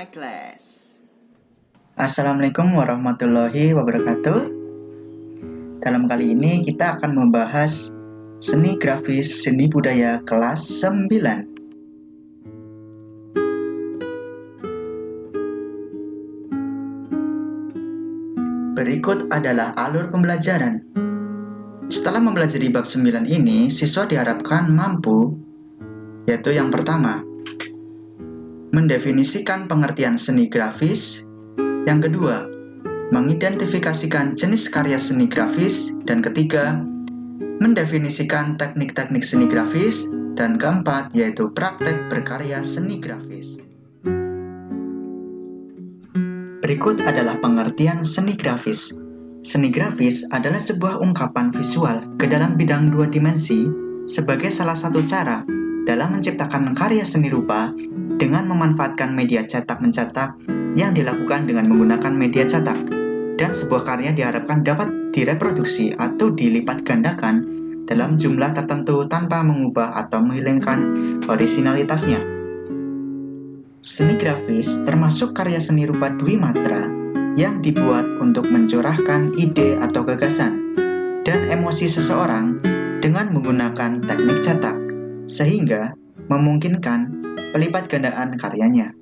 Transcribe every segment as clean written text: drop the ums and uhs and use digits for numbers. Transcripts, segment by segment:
my class. Assalamualaikum warahmatullahi wabarakatuh. Dalam kali ini kita akan membahas seni grafis seni budaya kelas 9. Berikut adalah alur pembelajaran. Setelah mempelajari bab 9 ini, siswa diharapkan mampu, yaitu yang pertama, mendefinisikan pengertian seni grafis. Yang kedua, mengidentifikasikan jenis karya seni grafis. Dan ketiga, mendefinisikan teknik-teknik seni grafis. Dan keempat, yaitu praktek berkarya seni grafis. Berikut adalah pengertian seni grafis. Seni grafis adalah sebuah ungkapan visual ke dalam bidang dua dimensi sebagai salah satu cara dalam menciptakan karya seni rupa dengan memanfaatkan media cetak-mencetak yang dilakukan dengan menggunakan media cetak, dan sebuah karya diharapkan dapat direproduksi atau dilipat gandakan dalam jumlah tertentu tanpa mengubah atau menghilangkan orisinalitasnya. Seni grafis termasuk karya seni rupa dwimatra yang dibuat untuk mencurahkan ide atau gagasan dan emosi seseorang dengan menggunakan teknik cetak, sehingga memungkinkan pelipat gandaan karyanya.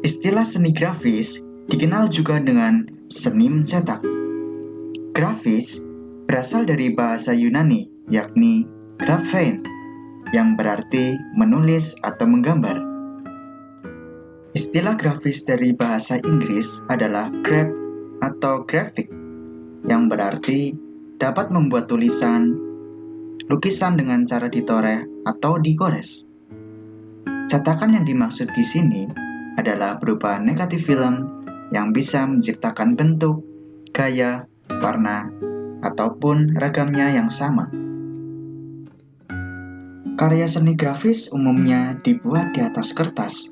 Istilah seni grafis dikenal juga dengan seni mencetak. Grafis berasal dari bahasa Yunani, yakni graphein, yang berarti menulis atau menggambar. Istilah grafis dari bahasa Inggris adalah graph atau graphic, yang berarti dapat membuat tulisan, lukisan dengan cara ditoreh atau digores. Cetakan yang dimaksud di sini adalah berupa negatif film yang bisa menciptakan bentuk, gaya, warna, ataupun ragamnya yang sama. Karya seni grafis umumnya dibuat di atas kertas.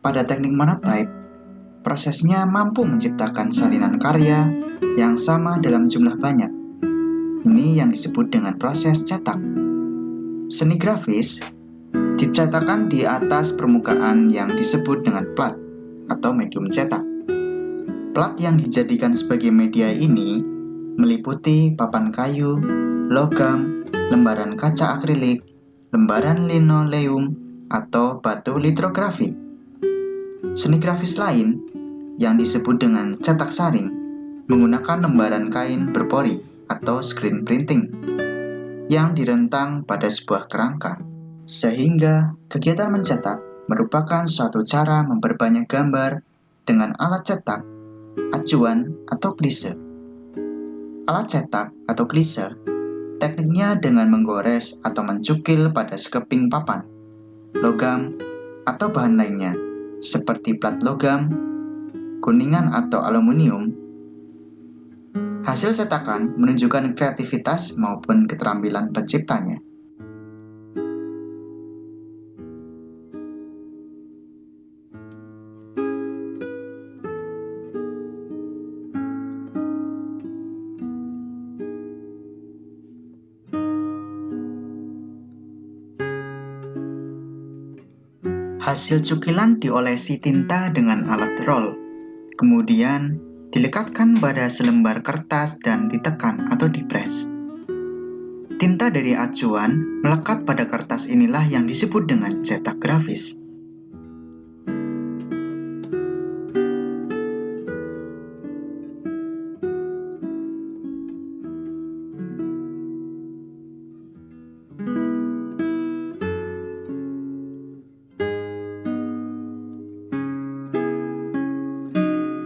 Pada teknik monotype, prosesnya mampu menciptakan salinan karya yang sama dalam jumlah banyak. Ini yang disebut dengan proses cetak. Seni grafis dicetakkan di atas permukaan yang disebut dengan plat atau medium cetak. Plat yang dijadikan sebagai media ini meliputi papan kayu, logam, lembaran kaca akrilik, lembaran linoleum, atau batu litrografi. Seni grafis lain yang disebut dengan cetak saring menggunakan lembaran kain berpori atau screen printing yang direntang pada sebuah kerangka, sehingga kegiatan mencetak merupakan suatu cara memperbanyak gambar dengan alat cetak, acuan, atau klise. Alat cetak atau klise tekniknya dengan menggores atau mencukil pada sekeping papan, logam, atau bahan lainnya seperti plat logam, kuningan atau aluminium. Hasil cetakan menunjukkan kreativitas maupun keterampilan penciptanya. Hasil cukilan diolesi tinta dengan alat roll, kemudian dilekatkan pada selembar kertas dan ditekan atau dipres. Tinta dari acuan melekat pada kertas inilah yang disebut dengan cetak grafis.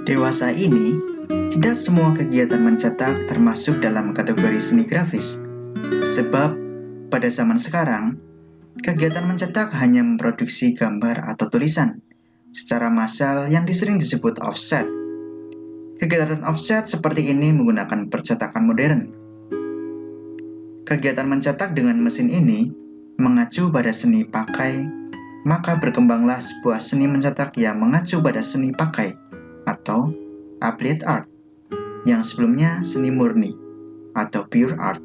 Dewasa ini, tidak semua kegiatan mencetak termasuk dalam kategori seni grafis. Sebab, pada zaman sekarang, kegiatan mencetak hanya memproduksi gambar atau tulisan secara massal yang sering disebut offset. Kegiatan offset seperti ini menggunakan percetakan modern. Kegiatan mencetak dengan mesin ini mengacu pada seni pakai, maka berkembanglah sebuah seni mencetak yang mengacu pada seni pakai atau applied art, yang sebelumnya seni murni atau pure art.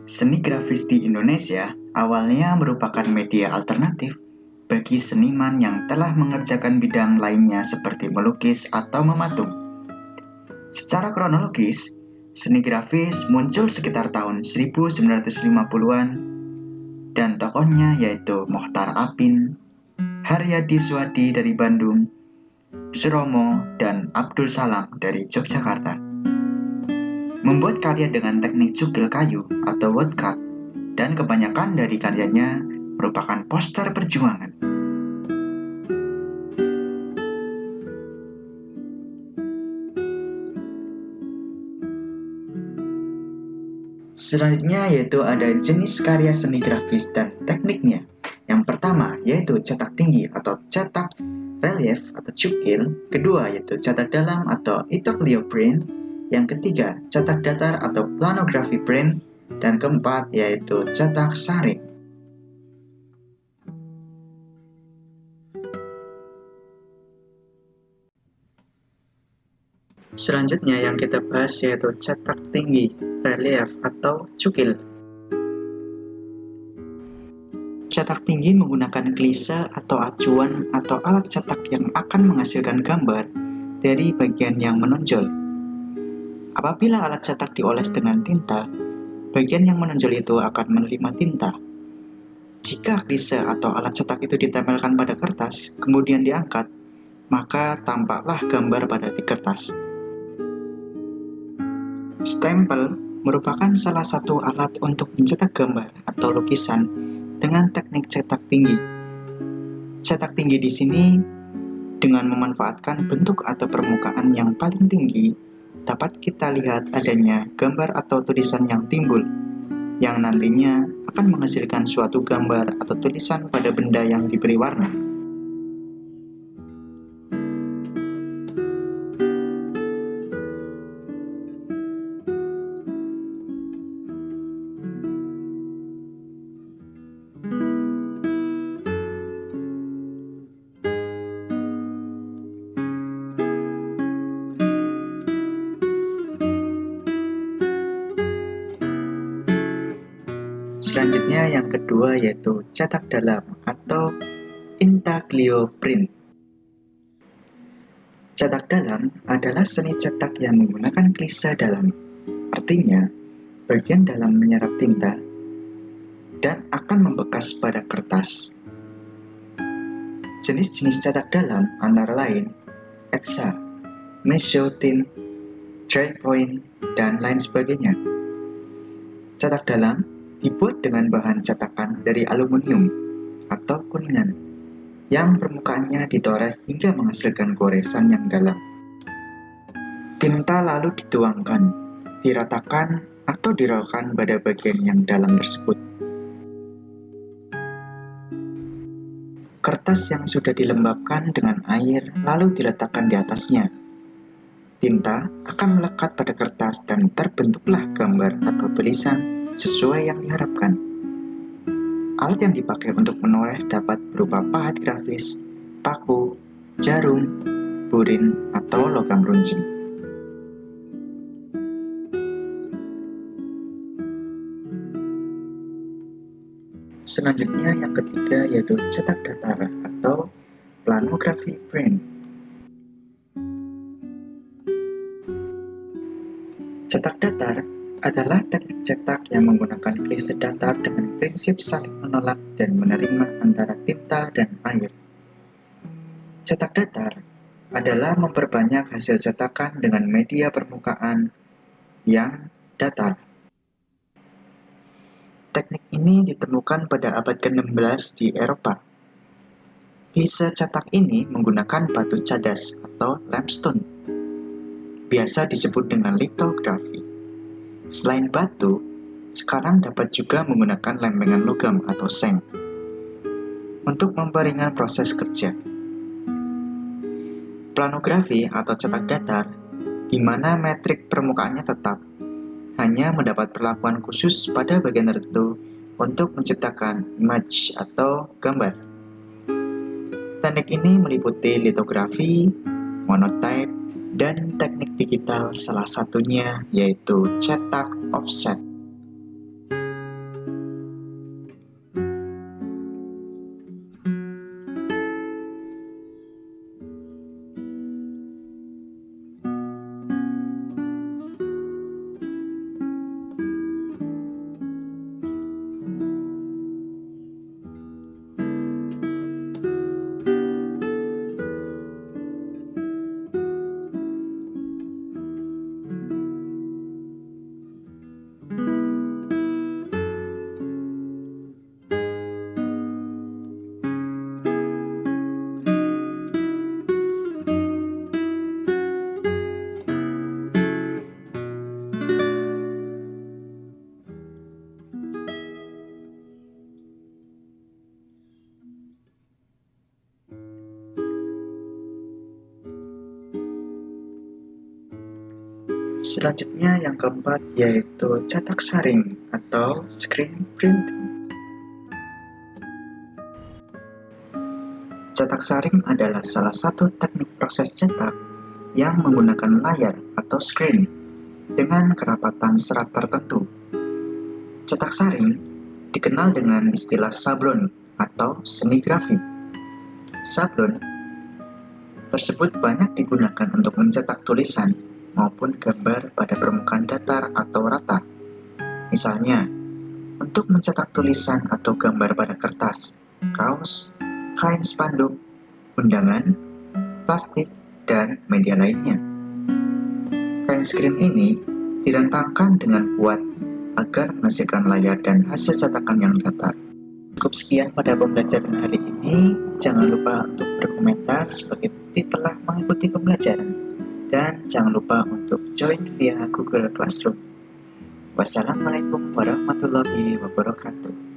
Seni grafis di Indonesia Awalnya merupakan media alternatif bagi seniman yang telah mengerjakan bidang lainnya seperti melukis atau mematung. Secara kronologis, seni grafis muncul sekitar tahun 1950-an dan tokohnya yaitu Mochtar Apin, Haryadi Suwadi dari Bandung, Suromo, dan Abdul Salam dari Yogyakarta. Membuat karya dengan teknik cukil kayu atau woodcut, dan kebanyakan dari karyanya merupakan poster perjuangan. Selanjutnya yaitu ada jenis karya seni grafis dan tekniknya. Yang pertama yaitu cetak tinggi atau cetak relief atau cukil. Kedua yaitu cetak dalam atau intaglio print. Yang ketiga cetak datar atau planography print. Dan keempat yaitu cetak saring. Selanjutnya yang kita bahas yaitu cetak tinggi, relief atau cukil. Cetak tinggi menggunakan klise atau acuan atau alat cetak yang akan menghasilkan gambar dari bagian yang menonjol. Apabila alat cetak dioles dengan tinta, bagian yang menonjol itu akan menerima tinta. Jika klise atau alat cetak itu ditempelkan pada kertas, kemudian diangkat, maka tampaklah gambar pada di kertas. Stempel merupakan salah satu alat untuk mencetak gambar atau lukisan dengan teknik cetak tinggi. Cetak tinggi di sini dengan memanfaatkan bentuk atau permukaan yang paling tinggi, dapat kita lihat adanya gambar atau tulisan yang timbul, yang nantinya akan menghasilkan suatu gambar atau tulisan pada benda yang diberi warna. Selanjutnya yang kedua yaitu cetak dalam atau intaglio print. Cetak dalam adalah seni cetak yang menggunakan klise dalam. Artinya, bagian dalam menyerap tinta dan akan membekas pada kertas. Jenis-jenis cetak dalam antara lain etsa, mezzotint, dry point, dan lain sebagainya. Cetak dalam dibuat dengan bahan cetakan dari aluminium atau kuningan yang permukaannya ditoreh hingga menghasilkan goresan yang dalam. Tinta lalu dituangkan, diratakan, atau dirolkan pada bagian yang dalam tersebut. Kertas yang sudah dilembabkan dengan air lalu diletakkan di atasnya. Tinta akan melekat pada kertas dan terbentuklah gambar atau tulisan sesuai yang diharapkan. Alat yang dipakai untuk menoreh dapat berupa pahat grafis, paku, jarum, burin, atau logam runcing. Selanjutnya yang ketiga yaitu cetak datar atau planography print. Cetak datar adalah teknik cetak yang menggunakan klise datar dengan prinsip saling menolak dan menerima antara tinta dan air. Cetak datar adalah memperbanyak hasil cetakan dengan media permukaan yang datar. Teknik ini ditemukan pada abad ke-16 di Eropa. Klise cetak ini menggunakan batu cadas atau limestone, biasa disebut dengan litografi. Selain batu, sekarang dapat juga menggunakan lempengan logam atau seng untuk memperingan proses kerja. Planografi atau cetak datar, di mana metrik permukaannya tetap, hanya mendapat perlakuan khusus pada bagian tertentu untuk menciptakan image atau gambar. Teknik ini meliputi litografi, monotype, dan teknik digital salah satunya yaitu cetak offset. Selanjutnya yang keempat yaitu cetak saring atau screen printing. Cetak saring adalah salah satu teknik proses cetak yang menggunakan layar atau screen dengan kerapatan serat tertentu. Cetak saring dikenal dengan istilah sablon atau seni grafik. Sablon tersebut banyak digunakan untuk mencetak tulisan maupun gambar pada permukaan datar atau rata. Misalnya, untuk mencetak tulisan atau gambar pada kertas, kaos, kain spanduk, undangan, plastik, dan media lainnya. Kain screen ini direntangkan dengan kuat agar menghasilkan layar dan hasil cetakan yang datar. Cukup sekian pada pembelajaran hari ini. Jangan lupa untuk berkomentar sebagai bukti telah mengikuti pembelajaran. Dan jangan lupa untuk join via Google Classroom. Wassalamualaikum warahmatullahi wabarakatuh.